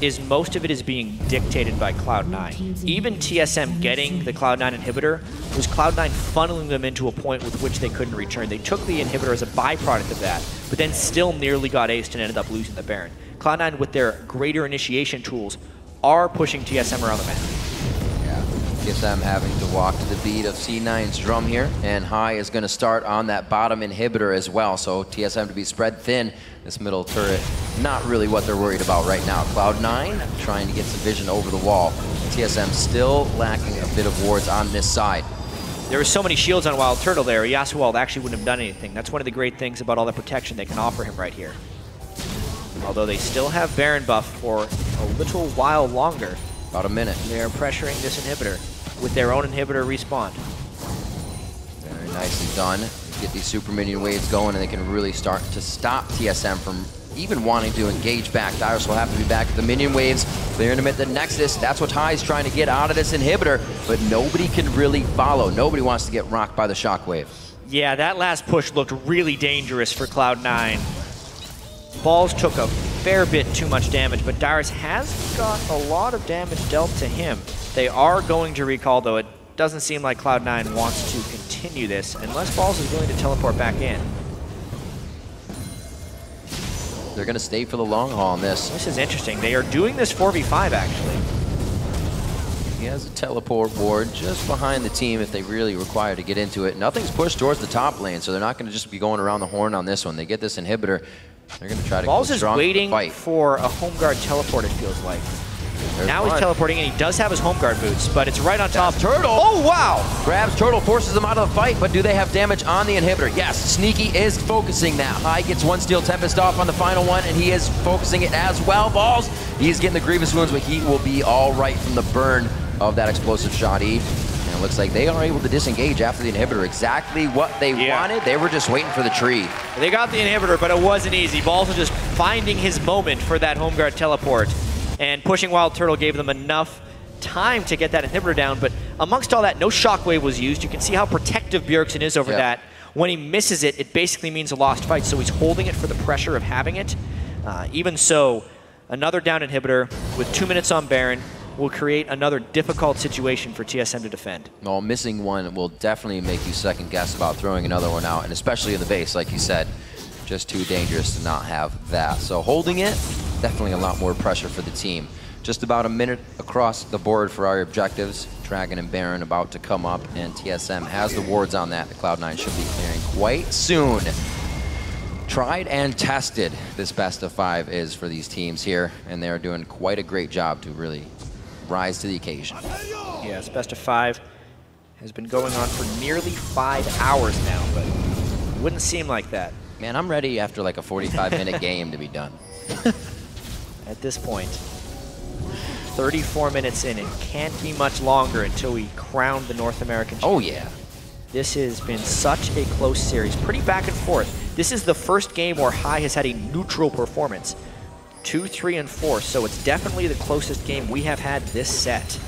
is most of it is being dictated by Cloud9. Even TSM getting the Cloud9 inhibitor was Cloud9 funneling them into a point with which they couldn't return. They took the inhibitor as a byproduct of that, but then still nearly got aced and ended up losing the Baron. Cloud9, with their greater initiation tools, are pushing TSM around the map. Yeah, TSM having to walk to the beat of C9's drum here, and High is going to start on that bottom inhibitor as well, so TSM to be spread thin. This middle turret, not really what they're worried about right now. Cloud9 trying to get some vision over the wall. TSM still lacking a bit of wards on this side. There were so many shields on Wild Turtle there, Yasuo actually wouldn't have done anything. That's one of the great things about all the protection they can offer him right here. Although they still have Baron buff for a little while longer. About a minute. They are pressuring this inhibitor with their own inhibitor respawn. Very nicely done. Get these super minion waves going, and they can really start to stop TSM from even wanting to engage back. Dyrus will have to be back at the minion waves, clearing them at the Nexus. That's what High's trying to get out of this inhibitor, but nobody can really follow. Nobody wants to get rocked by the shockwave. Yeah, that last push looked really dangerous for Cloud9. Balls took a fair bit too much damage, but Dyrus has got a lot of damage dealt to him. They are going to recall, though. It doesn't seem like Cloud9 wants to continue this unless Balls is willing to teleport back in. They're going to stay for the long haul on this. This is interesting. They are doing this 4v5, actually. He has a teleport ward just behind the team if they really require to get into it. Nothing's pushed towards the top lane, so they're not going to just be going around the horn on this one. They get this inhibitor. They're going to try to Balls go strong is waiting fight. for a home guard teleport, it feels like. There's now one. He's teleporting, and he does have his home guard boots, but it's right on top. Turtle! Oh, wow! Grabs Turtle, forces them out of the fight, but do they have damage on the inhibitor? Yes, Sneaky is focusing that. High gets one Steel Tempest off on the final one, and he is focusing it as well. Balls, he's getting the grievous wounds, but he will be all right from the burn of that explosive shot E. And it looks like they are able to disengage after the inhibitor. Exactly what they wanted. They were just waiting for the tree. They got the inhibitor, but it wasn't easy. Balls was just finding his moment for that home guard teleport. And pushing Wild Turtle gave them enough time to get that inhibitor down. But amongst all that, no shockwave was used. You can see how protective Bjergsen is over that. When he misses it, it basically means a lost fight. So he's holding it for the pressure of having it. Even so, another down inhibitor with 2 minutes on Baron. will create another difficult situation for TSM to defend. Well, missing one will definitely make you second guess about throwing another one out, and especially in the base, like you said. Just too dangerous to not have that. So holding it, definitely a lot more pressure for the team. Just about a minute across the board for our objectives. Dragon and Baron about to come up, and TSM has the wards on that. The Cloud9 should be clearing quite soon. Tried and tested this best of 5 is for these teams here, and they're doing quite a great job to really rise to the occasion. Yes, best of 5 has been going on for nearly 5 hours now, but it wouldn't seem like that. Man, I'm ready after like a 45-minute game to be done. At this point, 34 minutes in, it can't be much longer until we crown the North American champion. Oh, yeah. This has been such a close series, pretty back and forth. This is the first game where High has had a neutral performance. 2, 3, and 4, so it's definitely the closest game we have had this set.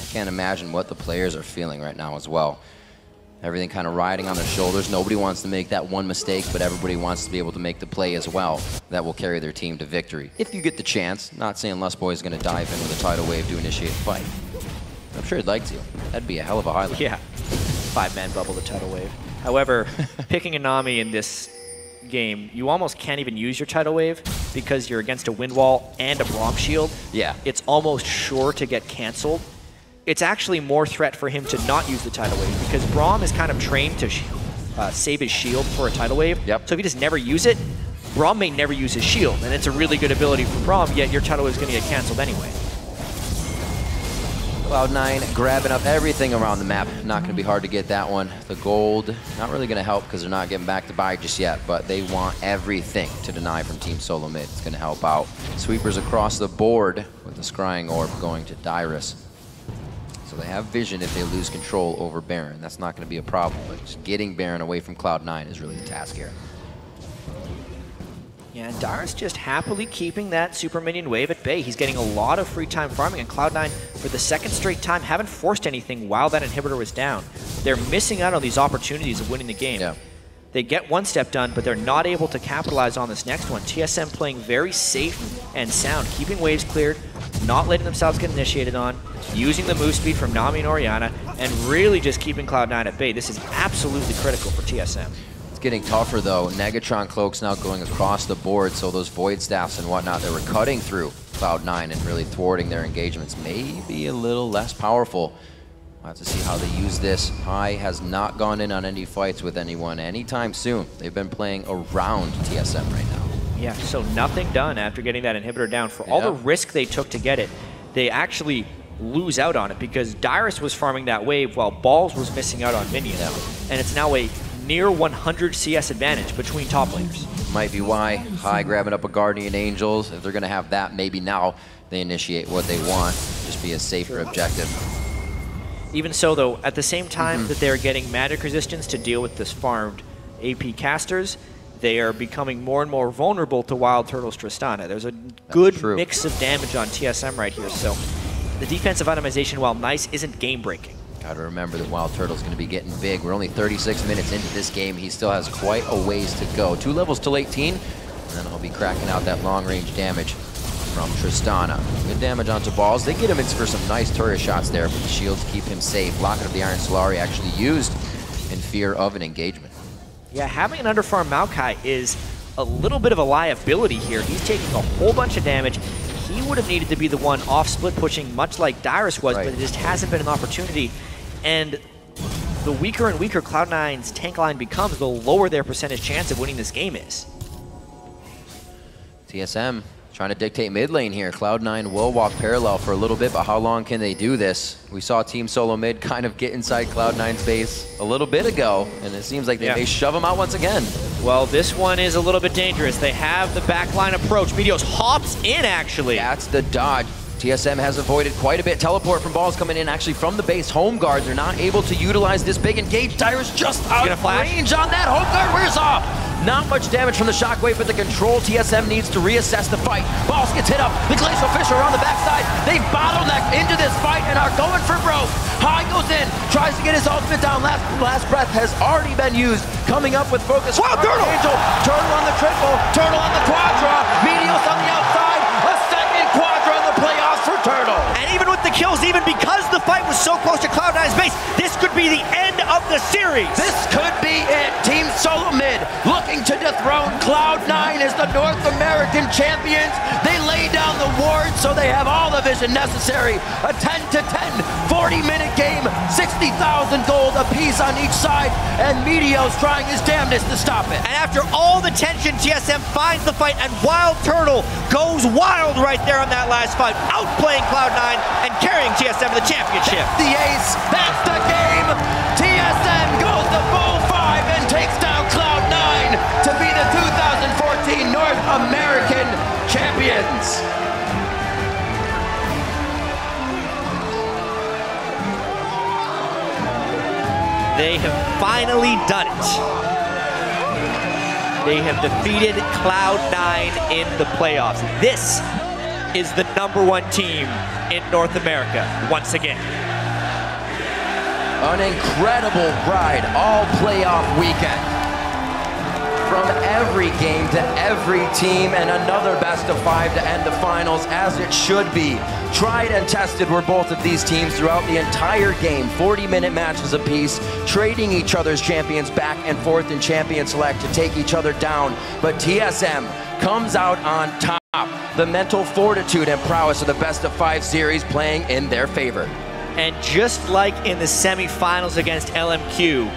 I can't imagine what the players are feeling right now as well. Everything kind of riding on their shoulders. Nobody wants to make that one mistake, but everybody wants to be able to make the play as well. That will carry their team to victory. If you get the chance, not saying Lustboy is going to dive in with a tidal wave to initiate a fight. I'm sure he'd like to. That'd be a hell of a highlight. Yeah, 5-man bubble, the tidal wave. However, picking a Nami in this game, you almost can't even use your tidal wave because you're against a wind wall and a Braum shield. Yeah. It's almost sure to get canceled. It's actually more threat for him to not use the tidal wave because Braum is kind of trained to save his shield for a tidal wave. Yep. So if he just never use it, Braum may never use his shield, and it's a really good ability for Braum, yet your tidal wave is going to get canceled anyway. Cloud9 grabbing up everything around the map. Not going to be hard to get that one. The gold, not really going to help because they're not getting back to buy just yet, but they want everything to deny from Team SoloMid. It's going to help out. Sweepers across the board with the Scrying Orb going to Dyrus. So they have vision if they lose control over Baron. That's not going to be a problem, but just getting Baron away from Cloud9 is really the task here. Yeah, and Dyrus just happily keeping that super minion wave at bay. He's getting a lot of free time farming, and Cloud9, for the second straight time, haven't forced anything while that inhibitor was down. They're missing out on these opportunities of winning the game. Yeah. They get one step done, but they're not able to capitalize on this next one. TSM playing very safe and sound, keeping waves cleared, not letting themselves get initiated on, using the move speed from Nami and Orianna, and really just keeping Cloud9 at bay. This is absolutely critical for TSM. It's getting tougher though. Negatron Cloak's now going across the board, so those Void Staffs and whatnot that were cutting through Cloud9 and really thwarting their engagements may be a little less powerful. We'll have to see how they use this. High has not gone in on any fights with anyone anytime soon. They've been playing around TSM right now. Yeah, so nothing done after getting that inhibitor down. For all the risk they took to get it, they actually lose out on it because Dyrus was farming that wave while Balls was missing out on minions. And it's now a near 100 CS advantage between top laners. Might be why High grabbing up a Guardian Angels. If they're going to have that, maybe now they initiate what they want. Just be a safer objective. Even so, though, at the same time that they're getting magic resistance to deal with this farmed AP casters, they are becoming more and more vulnerable to Wild Turtle's Tristana. There's a good mix of damage on TSM right here, so the defensive itemization, while nice, isn't game-breaking. Gotta remember that Wild Turtle's gonna be getting big. We're only 36 minutes into this game. He still has quite a ways to go. 2 levels till 18, and then he'll be cracking out that long-range damage from Tristana. Good damage onto Balls. They get him in for some nice turret shots there, but the shields keep him safe. Locket of the Iron Solari actually used in fear of an engagement. Yeah, having an underfarm Maokai is a little bit of a liability here. He's taking a whole bunch of damage. He would have needed to be the one off split pushing, much like Dyrus was, but it just hasn't been an opportunity. And the weaker and weaker Cloud9's tank line becomes, the lower their percentage chance of winning this game is. TSM trying to dictate mid lane here. Cloud9 will walk parallel for a little bit, but how long can they do this? We saw Team SoloMid kind of get inside Cloud9's base a little bit ago, and it seems like they may shove them out once again. Well, this one is a little bit dangerous. They have the backline approach. Meteos hops in, actually. That's the dodge. TSM has avoided quite a bit. Teleport from Balls coming in actually from the base. Home guard, they're not able to utilize this big engage. Dyrus just out of range on that. Home guard wears off. Not much damage from the shockwave, but the control TSM needs to reassess the fight. Balls gets hit up. The Glacial Fisher on the backside. They bottleneck into this fight and are going for broke. High goes in, tries to get his ultimate down. Last breath has already been used. Coming up with focus. Wow, Turtle! Angel. Turtle on the triple. Turtle on the quadra. Meteos on the outside. A second quadra in the playoffs for Turtle. And even with the kills, even because the fight was so close to Cloud9's base, this could be the end of the series. This could be it. Team SoloMid looking to dethrone Cloud9 as the North American champions. They lay down the ward, so they have all the vision necessary. A 10-10, 40-minute game, 60,000 gold apiece on each side, and Meteo's trying his damnedest to stop it. And after all the tension, TSM finds the fight, and Wild Turtle goes wild right there on that last fight, outplaying Cloud9 and carrying TSM to the championship. That's the ace, that's the game. TSM goes to full 5 and takes down Cloud9 to be the 2014 North American champions. They have finally done it. They have defeated Cloud9 in the playoffs. This is the #1 team in North America once again. An incredible ride all playoff weekend. From every game to every team, and another best of 5 to end the finals, as it should be. Tried and tested were both of these teams throughout the entire game. 40-minute matches apiece, trading each other's champions back and forth in champion select to take each other down. But TSM comes out on top. The mental fortitude and prowess of the best of 5 series playing in their favor. And just like in the semifinals against LMQ,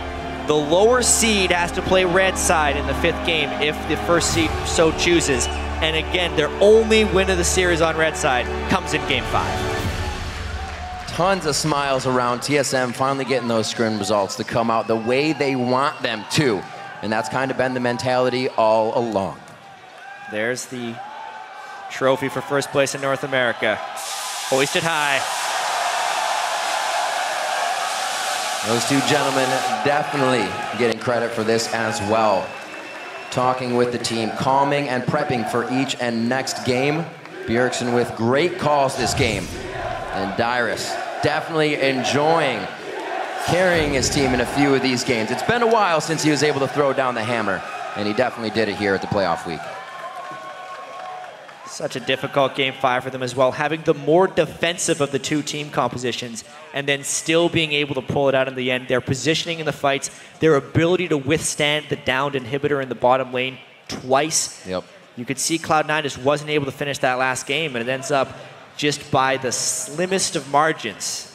the lower seed has to play red side in the 5th game if the first seed so chooses. And again, their only win of the series on red side comes in game 5. Tons of smiles around TSM finally getting those scrim results to come out the way they want them to. And that's kind of been the mentality all along. There's the trophy for first place in North America. Hoisted high. Those two gentlemen definitely getting credit for this as well. Talking with the team, calming and prepping for each and next game. Bjergsen with great calls this game. And Dyrus definitely enjoying carrying his team in a few of these games. It's been a while since he was able to throw down the hammer, and he definitely did it here at the playoff week. Such a difficult game 5 for them as well, having the more defensive of the 2 team compositions and then still being able to pull it out in the end. Their positioning in the fights, their ability to withstand the downed inhibitor in the bottom lane twice. Yep. You could see Cloud9 just wasn't able to finish that last game, and it ends up just by the slimmest of margins.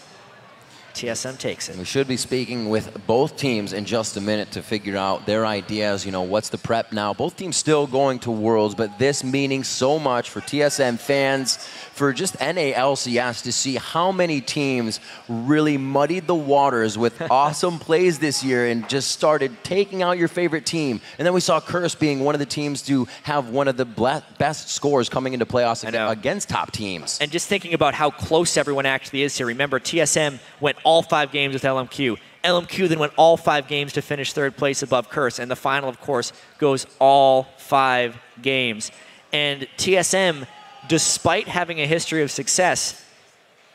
TSM takes it. We should be speaking with both teams in just a minute to figure out their ideas, you know, what's the prep now. Both teams still going to Worlds, but this meaning so much for TSM fans, for just NA LCS, to see how many teams really muddied the waters with awesome plays this year and just started taking out your favorite team. And then we saw Curse being one of the teams to have one of the best scores coming into playoffs against top teams. And just thinking about how close everyone actually is here. Remember, TSM went all 5 games with LMQ. LMQ then went all 5 games to finish 3rd place above Curse. And the final, of course, goes all 5 games. And TSM, despite having a history of success,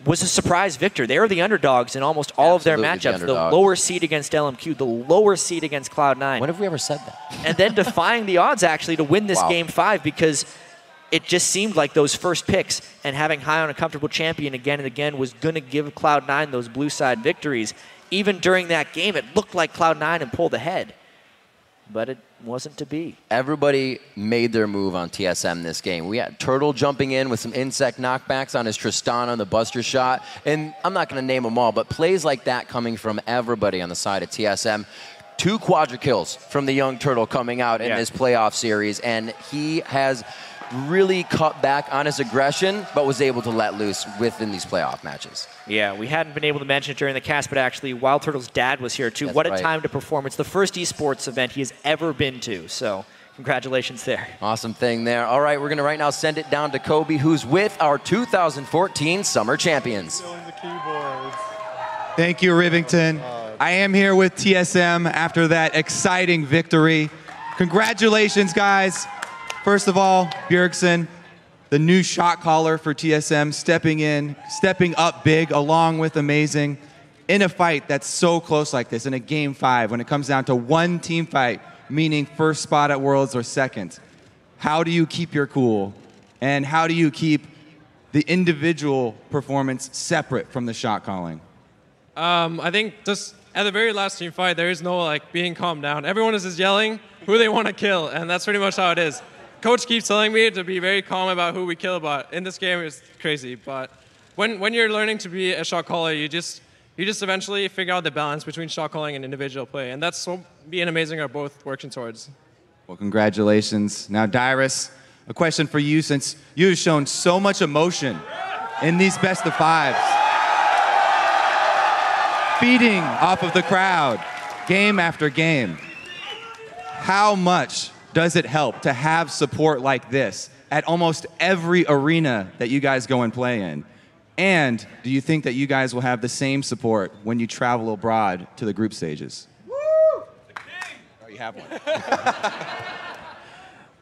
was a surprise victor. They were the underdogs in almost all of their matchups. The lower seed against LMQ, the lower seed against Cloud9. When have we ever said that? And then defying the odds, actually, to win this game 5, because it just seemed like those first picks and having high on a comfortable champion again and again was going to give Cloud9 those blue side victories. Even during that game, it looked like Cloud9 had pulled ahead, but it wasn't to be. Everybody made their move on TSM this game. We had Turtle jumping in with some insect knockbacks on his Tristana on the buster shot, and I'm not going to name them all, but plays like that coming from everybody on the side of TSM. 2 quadra kills from the young Turtle coming out in this playoff series, and he has really cut back on his aggression, but was able to let loose within these playoff matches. Yeah, we hadn't been able to mention it during the cast, but actually Wild Turtle's dad was here too. That's what a time to perform. It's the first eSports event he has ever been to, so congratulations there. Awesome thing there. All right, we're going to right now send it down to Kobe, who's with our 2014 Summer Champions. Thank you, Rivington. I am here with TSM after that exciting victory. Congratulations, guys. First of all, Bjergsen, the new shot caller for TSM, stepping up big, along with Amazing, in a fight that's so close like this, in a game 5, when it comes down to 1 team fight, meaning first spot at Worlds or second. How do you keep your cool? And how do you keep the individual performance separate from the shot calling? I think just at the very last team fight, there is no like being calmed down. Everyone is just yelling who they want to kill, and that's pretty much how it is. Coach keeps telling me to be very calm about who we kill, but in this game it's crazy. But when you're learning to be a shot caller, you just eventually figure out the balance between shot calling and individual play, and that's what me and Amazing are both working towards. Well, congratulations. Now, Dyrus, a question for you, since you've shown so much emotion in these best of fives, feeding off of the crowd, game after game. How much does it help to have support like this at almost every arena that you guys go and play in? And do you think that you guys will have the same support when you travel abroad to the group stages? Woo! Oh, you have one.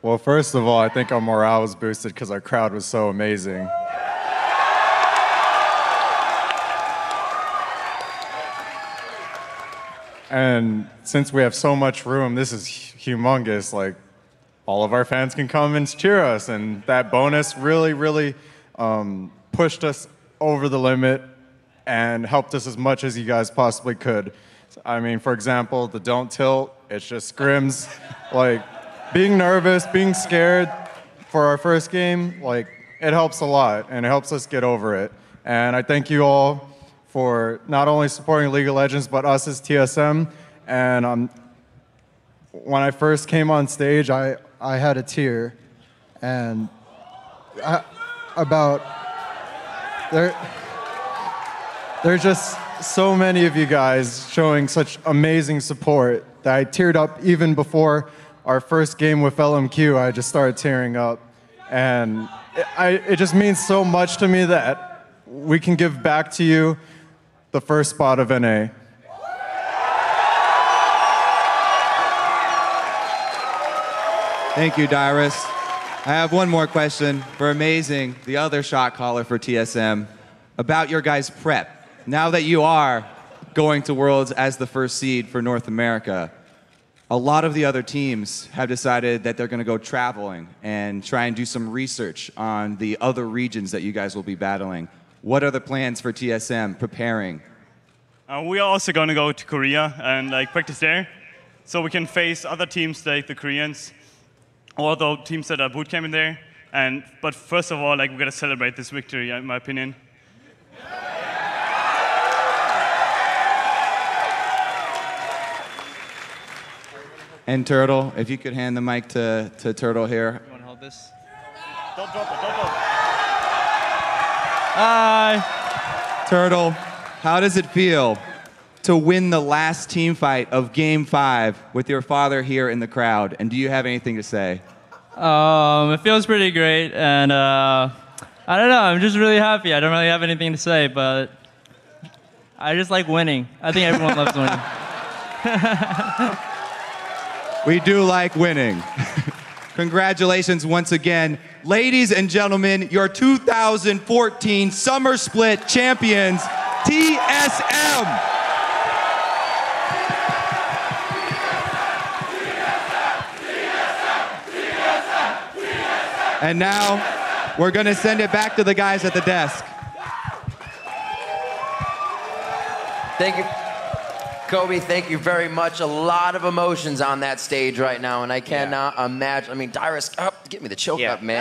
Well, first of all, I think our morale was boosted because our crowd was so amazing. And since we have so much room, this is humongous. Like, all of our fans can come and cheer us, and that bonus really pushed us over the limit and helped us as much as you guys possibly could. I mean, for example, the don't tilt, it's just scrims. Like, being nervous, being scared for our first game, like, it helps a lot, and it helps us get over it. And I thank you all for not only supporting League of Legends, but us as TSM. And when I first came on stage, I had a tear. And there's just so many of you guys showing such amazing support that I teared up even before our first game with LMQ. I just started tearing up. And it just means so much to me that we can give back to you the first spot of NA. Thank you, Dyrus. I have one more question for Amazing, the other shot caller for TSM, about your guys' prep. Now that you are going to Worlds as the first seed for North America, a lot of the other teams have decided that they're going to go traveling and try and do some research on the other regions that you guys will be battling. What are the plans for TSM preparing? We are also going to go to Korea and practice there, so we can face other teams like the Koreans, or the teams that are bootcamping there. But first of all, we got to celebrate this victory, in my opinion. And Turtle, if you could hand the mic to Turtle here. You want to hold this? Don't drop it, don't drop it. Hi. Turtle, how does it feel to win the last team fight of Game 5 with your father here in the crowd? And do you have anything to say? It feels pretty great, and I don't know, I'm just really happy. I don't really have anything to say, but I just like winning. I think everyone loves winning. We do like winning. Congratulations once again. Ladies and gentlemen, your 2014 Summer Split champions, TSM. And now, we're going to send it back to the guys at the desk. Thank you. Kobe, thank you very much. A lot of emotions on that stage right now, and I cannot imagine. I mean, Dyrus, give me the choke up, man.